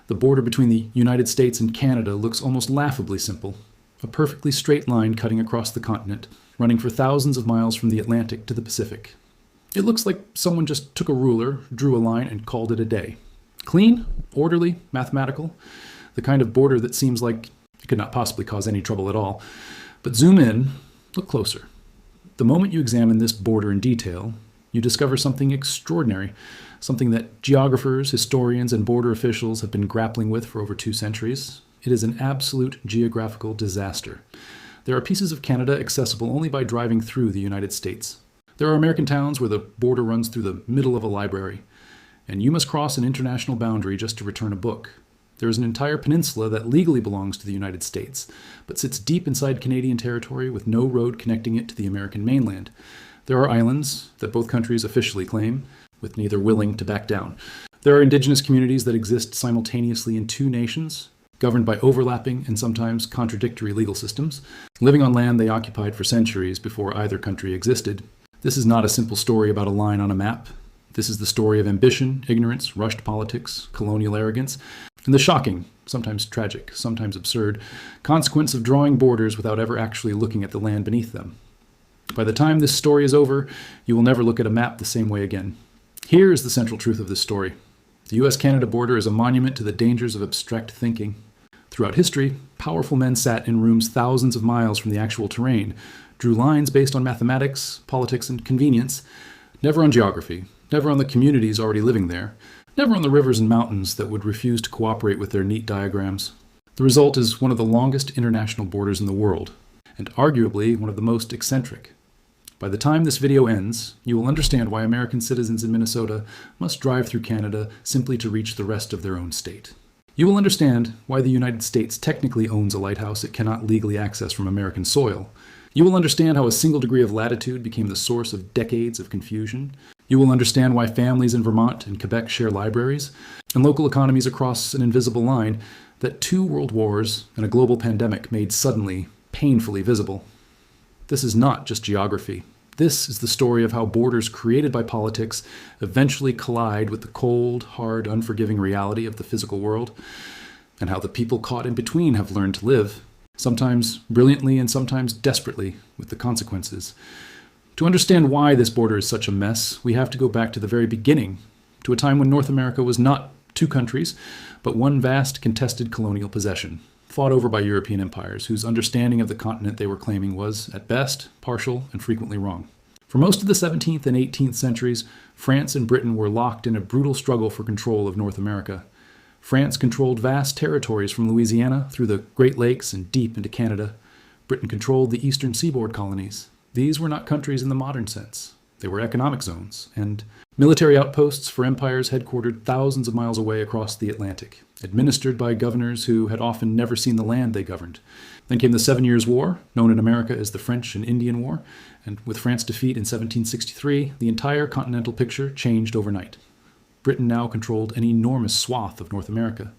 The border between the United States and Canada looks almost laughably simple. A perfectly straight line cutting across the continent, running for thousands of miles from the Atlantic to the Pacific. It looks like someone just took a ruler, drew a line, and called it a day. Clean, orderly, mathematical, the kind of border that seems like it could not possibly cause any trouble at all. But zoom in, look closer. The moment you examine this border in detail, you discover something extraordinary, something that geographers, historians, and border officials have been grappling with for over 2 centuries. It is an absolute geographical disaster. There are pieces of Canada accessible only by driving through the United States. There are American towns where the border runs through the middle of a library, and you must cross an international boundary just to return a book. There is an entire peninsula that legally belongs to the United States, but sits deep inside Canadian territory with no road connecting it to the American mainland. There are islands that both countries officially claim, with neither willing to back down. There are indigenous communities that exist simultaneously in 2 nations, governed by overlapping and sometimes contradictory legal systems, living on land they occupied for centuries before either country existed. This is not a simple story about a line on a map. This is the story of ambition, ignorance, rushed politics, colonial arrogance, and the shocking, sometimes tragic, sometimes absurd, consequence of drawing borders without ever actually looking at the land beneath them. By the time this story is over, you will never look at a map the same way again. Here is the central truth of this story. The US-Canada border is a monument to the dangers of abstract thinking. Throughout history, powerful men sat in rooms thousands of miles from the actual terrain, drew lines based on mathematics, politics, and convenience, never on geography, never on the communities already living there, never on the rivers and mountains that would refuse to cooperate with their neat diagrams. The result is one of the longest international borders in the world, and arguably one of the most eccentric. By the time this video ends, you will understand why American citizens in Minnesota must drive through Canada simply to reach the rest of their own state. You will understand why the United States technically owns a lighthouse it cannot legally access from American soil. You will understand how a single degree of latitude became the source of decades of confusion. You will understand why families in Vermont and Quebec share libraries, and local economies across an invisible line that 2 world wars and a global pandemic made suddenly, painfully visible. This is not just geography. This is the story of how borders created by politics eventually collide with the cold, hard, unforgiving reality of the physical world, and how the people caught in between have learned to live, sometimes brilliantly and sometimes desperately, with the consequences. To understand why this border is such a mess, we have to go back to the very beginning, to a time when North America was not 2 countries, but one vast contested colonial possession, fought over by European empires whose understanding of the continent they were claiming was, at best, partial and frequently wrong. For most of the 17th and 18th centuries, France and Britain were locked in a brutal struggle for control of North America. France controlled vast territories from Louisiana through the Great Lakes and deep into Canada. Britain controlled the eastern seaboard colonies. These were not countries in the modern sense. They were economic zones and military outposts for empires headquartered thousands of miles away across the Atlantic, administered by governors who had often never seen the land they governed. Then came the 7 Years' War, known in America as the French and Indian War, and with France's defeat in 1763, the entire continental picture changed overnight. Britain now controlled an enormous swath of North America,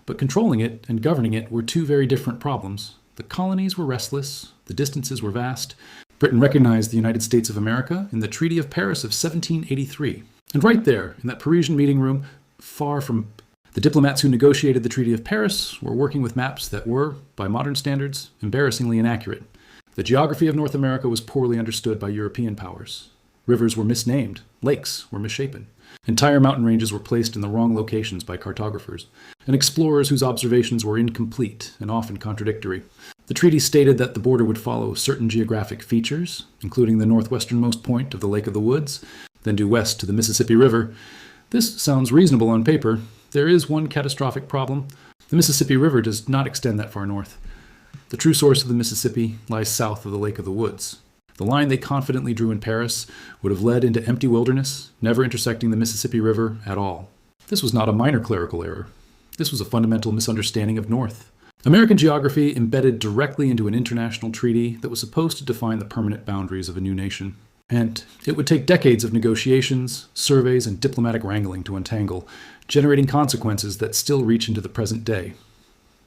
but controlling it and governing it were 2 very different problems. The colonies were restless, the distances were vast. Britain recognized the United States of America in the Treaty of Paris of 1783. And right there, in that Parisian meeting room, far from the diplomats who negotiated the Treaty of Paris, were working with maps that were, by modern standards, embarrassingly inaccurate. The geography of North America was poorly understood by European powers. Rivers were misnamed, lakes were misshapen. Entire mountain ranges were placed in the wrong locations by cartographers, and explorers whose observations were incomplete and often contradictory. The treaty stated that the border would follow certain geographic features, including the northwesternmost point of the Lake of the Woods, then due west to the Mississippi River. This sounds reasonable on paper. There is one catastrophic problem. The Mississippi River does not extend that far north. The true source of the Mississippi lies south of the Lake of the Woods. The line they confidently drew in Paris would have led into empty wilderness, never intersecting the Mississippi River at all. This was not a minor clerical error. This was a fundamental misunderstanding of North. American geography embedded directly into an international treaty that was supposed to define the permanent boundaries of a new nation. And it would take decades of negotiations, surveys, and diplomatic wrangling to untangle, generating consequences that still reach into the present day.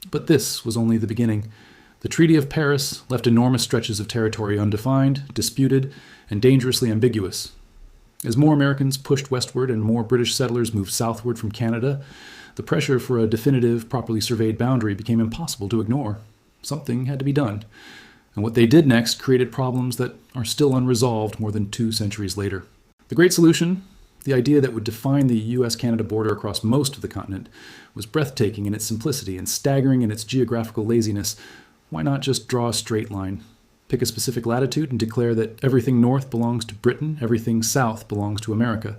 But this was only the beginning. The Treaty of Paris left enormous stretches of territory undefined, disputed, and dangerously ambiguous. As more Americans pushed westward and more British settlers moved southward from Canada, the The pressure for a definitive, properly surveyed boundary became impossible to ignore. Something had to be done. And what they did next created problems that are still unresolved more than 2 centuries later. The Great Solution, the idea that would define the US-Canada border across most of the continent, was breathtaking in its simplicity and staggering in its geographical laziness. Why not just draw a straight line? Pick a specific latitude and declare that everything north belongs to Britain, everything south belongs to America.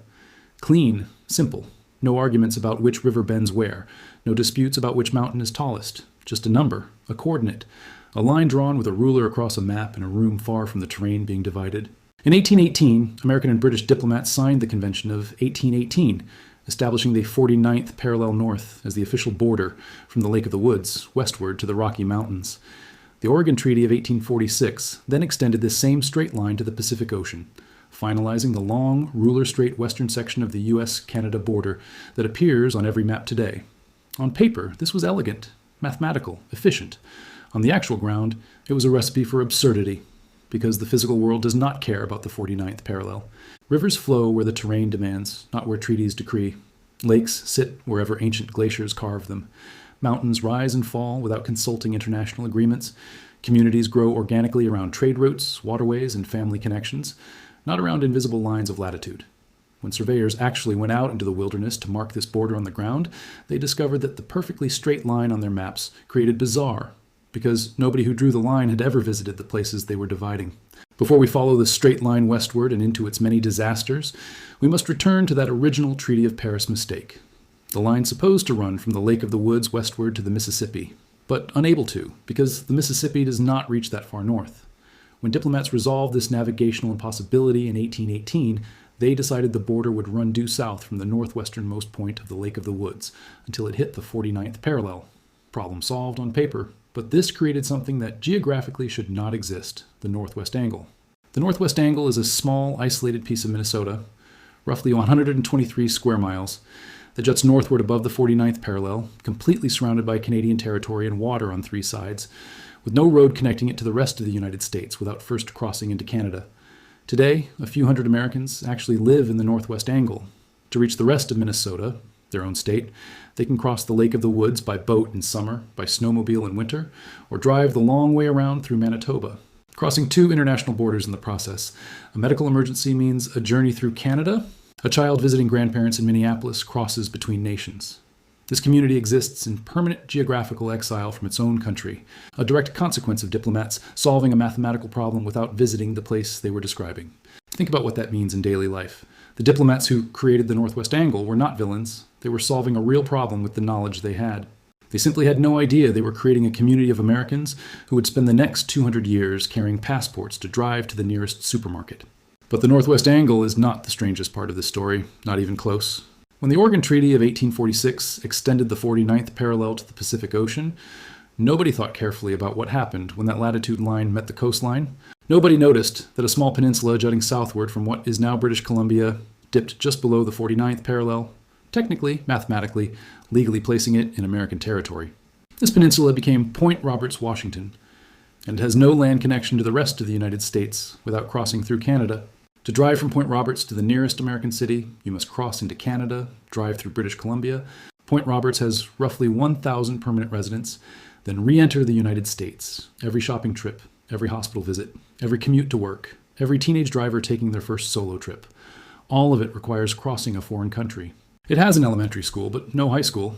Clean, simple. No arguments about which river bends where. No disputes about which mountain is tallest. Just a number, a coordinate, a line drawn with a ruler across a map in a room far from the terrain being divided. In 1818, American and British diplomats signed the Convention of 1818, establishing the 49th parallel north as the official border from the Lake of the Woods westward to the Rocky Mountains. The Oregon Treaty of 1846 then extended this same straight line to the Pacific Ocean, finalizing the long, ruler-straight western section of the US-Canada border that appears on every map today. On paper, this was elegant, mathematical, efficient. On the actual ground, it was a recipe for absurdity, because the physical world does not care about the 49th parallel. Rivers flow where the terrain demands, not where treaties decree. Lakes sit wherever ancient glaciers carve them. Mountains rise and fall without consulting international agreements. Communities grow organically around trade routes, waterways, and family connections, not around invisible lines of latitude. When surveyors actually went out into the wilderness to mark this border on the ground, they discovered that the perfectly straight line on their maps created bizarre, because nobody who drew the line had ever visited the places they were dividing. Before we follow this straight line westward and into its many disasters, we must return to that original Treaty of Paris mistake. The line supposed to run from the Lake of the Woods westward to the Mississippi, but unable to, because the Mississippi does not reach that far north. When diplomats resolved this navigational impossibility in 1818, they decided the border would run due south from the northwesternmost point of the Lake of the Woods until it hit the 49th parallel. Problem solved on paper. But this created something that geographically should not exist, the Northwest Angle. The Northwest Angle is a small, isolated piece of Minnesota, roughly 123 square miles, that juts northward above the 49th parallel, completely surrounded by Canadian territory and water on 3 sides, with no road connecting it to the rest of the United States without first crossing into Canada. Today, a few hundred Americans actually live in the Northwest Angle. To reach the rest of Minnesota, their own state, they can cross the Lake of the Woods by boat in summer, by snowmobile in winter, or drive the long way around through Manitoba, crossing 2 international borders in the process. A medical emergency means a journey through Canada. A child visiting grandparents in Minneapolis crosses between nations. This community exists in permanent geographical exile from its own country, a direct consequence of diplomats solving a mathematical problem without visiting the place they were describing. Think about what that means in daily life. The diplomats who created the Northwest Angle were not villains. They were solving a real problem with the knowledge they had. They simply had no idea they were creating a community of Americans who would spend the next 200 years carrying passports to drive to the nearest supermarket. But the Northwest Angle is not the strangest part of this story, not even close. When the Oregon Treaty of 1846 extended the 49th parallel to the Pacific Ocean, nobody thought carefully about what happened when that latitude line met the coastline. Nobody noticed that a small peninsula jutting southward from what is now British Columbia dipped just below the 49th parallel, technically, mathematically, legally placing it in American territory. This peninsula became Point Roberts, Washington, and has no land connection to the rest of the United States without crossing through Canada. To drive from Point Roberts to the nearest American city, you must cross into Canada, drive through British Columbia. Point Roberts has roughly 1,000 permanent residents, then re-enter the United States. Every shopping trip, every hospital visit, every commute to work, every teenage driver taking their first solo trip. All of it requires crossing a foreign country. It has an elementary school, but no high school.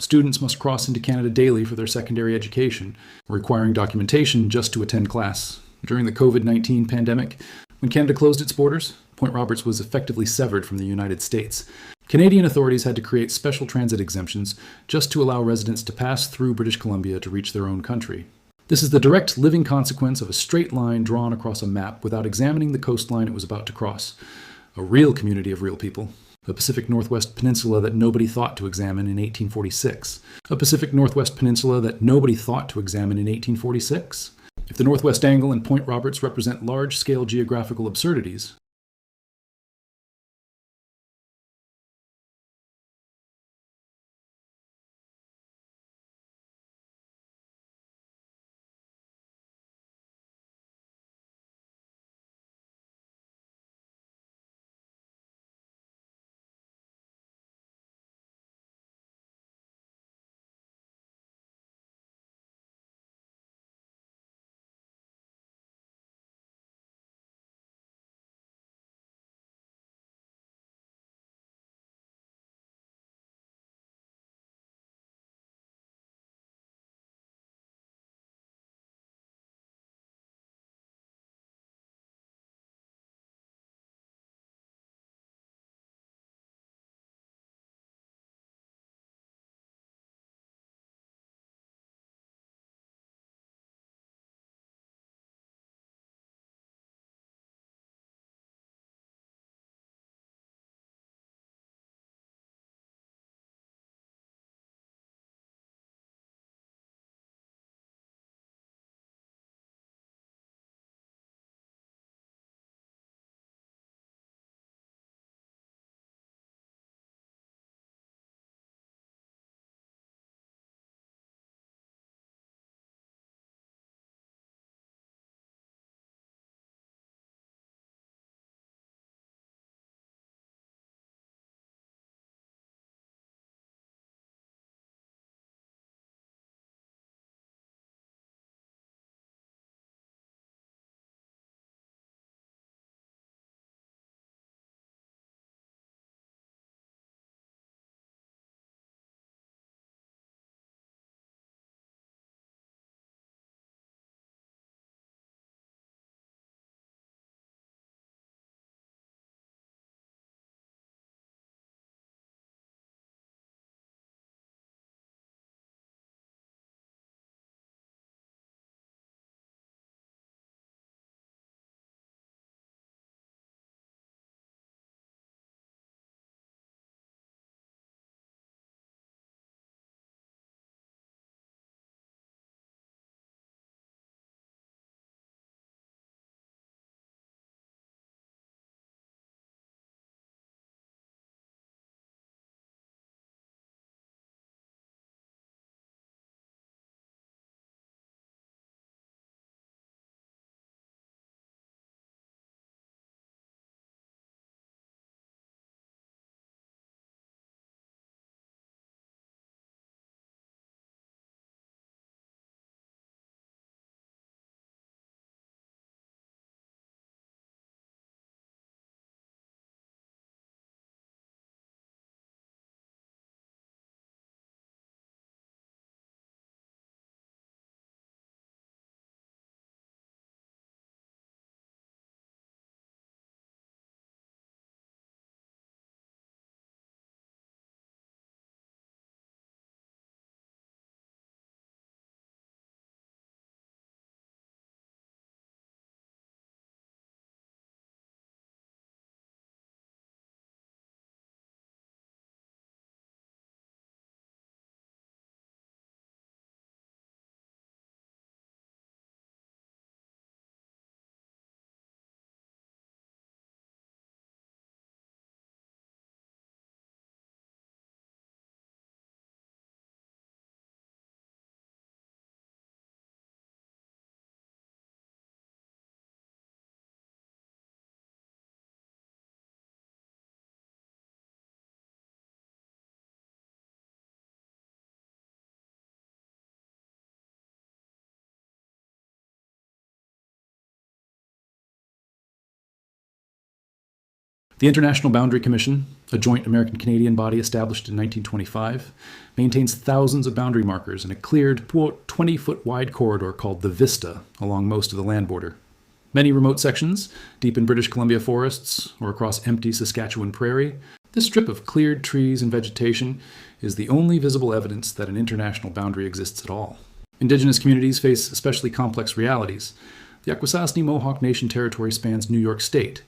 Students must cross into Canada daily for their secondary education, requiring documentation just to attend class. During the COVID-19 pandemic, when Canada closed its borders, Point Roberts was effectively severed from the United States. Canadian authorities had to create special transit exemptions just to allow residents to pass through British Columbia to reach their own country. This is the direct living consequence of a straight line drawn across a map without examining the coastline it was about to cross. A real community of real people. A Pacific Northwest Peninsula that nobody thought to examine in 1846. A Pacific Northwest Peninsula that nobody thought to examine in 1846. If the Northwest Angle and Point Roberts represent large-scale geographical absurdities, The International Boundary Commission, a joint American-Canadian body established in 1925, maintains thousands of boundary markers in a cleared, 20-foot wide corridor called the Vista along most of the land border. Many remote sections, deep in British Columbia forests or across empty Saskatchewan prairie, this strip of cleared trees and vegetation is the only visible evidence that an international boundary exists at all. Indigenous communities face especially complex realities. The Akwesasne Mohawk Nation territory spans New York State,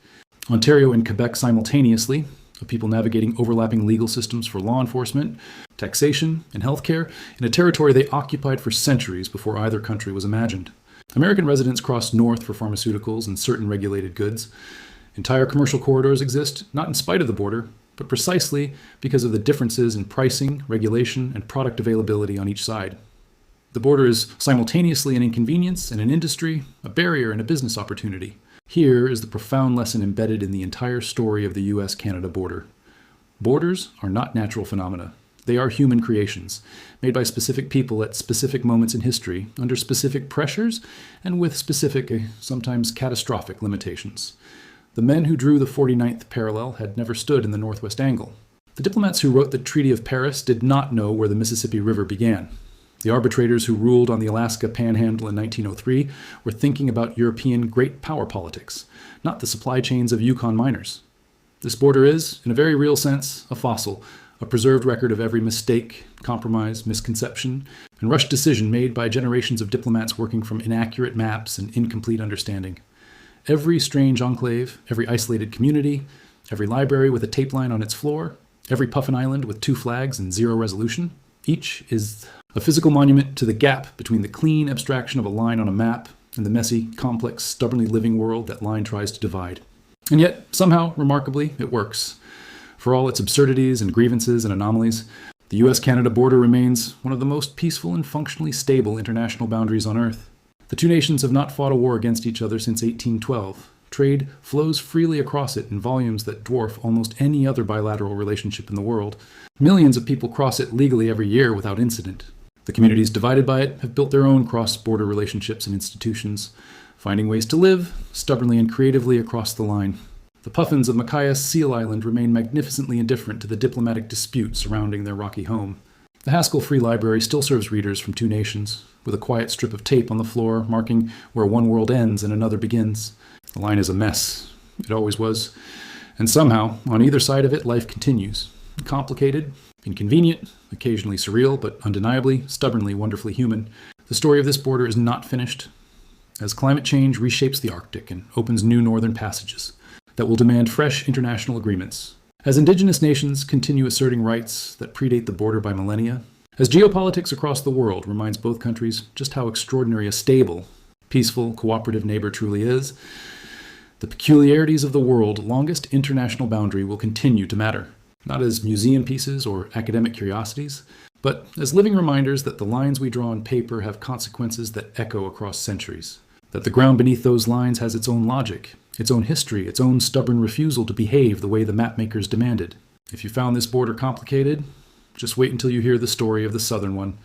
Ontario and Quebec simultaneously, a people navigating overlapping legal systems for law enforcement, taxation, and healthcare in a territory they occupied for centuries before either country was imagined. American residents cross north for pharmaceuticals and certain regulated goods. Entire commercial corridors exist, not in spite of the border, but precisely because of the differences in pricing, regulation, and product availability on each side. The border is simultaneously an inconvenience and an industry, a barrier and a business opportunity. Here is the profound lesson embedded in the entire story of the US-Canada border. Borders are not natural phenomena. They are human creations, made by specific people at specific moments in history, under specific pressures, and with specific, sometimes catastrophic limitations. The men who drew the 49th parallel had never stood in the northwest angle. The diplomats who wrote the Treaty of Paris did not know where the Mississippi River began. The arbitrators who ruled on the Alaska Panhandle in 1903 were thinking about European great power politics, not the supply chains of Yukon miners. This border is, in a very real sense, a fossil, a preserved record of every mistake, compromise, misconception, and rushed decision made by generations of diplomats working from inaccurate maps and incomplete understanding. Every strange enclave, every isolated community, every library with a tape line on its floor, every puffin island with 2 flags and 0 resolution, each is a physical monument to the gap between the clean abstraction of a line on a map and the messy, complex, stubbornly living world that line tries to divide. And yet, somehow, remarkably, it works. For all its absurdities and grievances and anomalies, the US-Canada border remains one of the most peaceful and functionally stable international boundaries on Earth. The two nations have not fought a war against each other since 1812. Trade flows freely across it in volumes that dwarf almost any other bilateral relationship in the world. Millions of people cross it legally every year without incident. The communities divided by it have built their own cross-border relationships and institutions, finding ways to live, stubbornly and creatively, across the line. The puffins of Machias Seal Island remain magnificently indifferent to the diplomatic dispute surrounding their rocky home. The Haskell Free Library still serves readers from two nations, with a quiet strip of tape on the floor marking where one world ends and another begins. The line is a mess. It always was. And somehow, on either side of it, life continues. Complicated, inconvenient, occasionally surreal, but undeniably, stubbornly, wonderfully human. The story of this border is not finished. As climate change reshapes the Arctic and opens new northern passages that will demand fresh international agreements. As indigenous nations continue asserting rights that predate the border by millennia. As geopolitics across the world reminds both countries just how extraordinary a stable, peaceful, cooperative neighbor truly is, the peculiarities of the world's longest international boundary will continue to matter. Not as museum pieces or academic curiosities, but as living reminders that the lines we draw on paper have consequences that echo across centuries. That the ground beneath those lines has its own logic, its own history, its own stubborn refusal to behave the way the mapmakers demanded. If you found this border complicated, just wait until you hear the story of the southern one.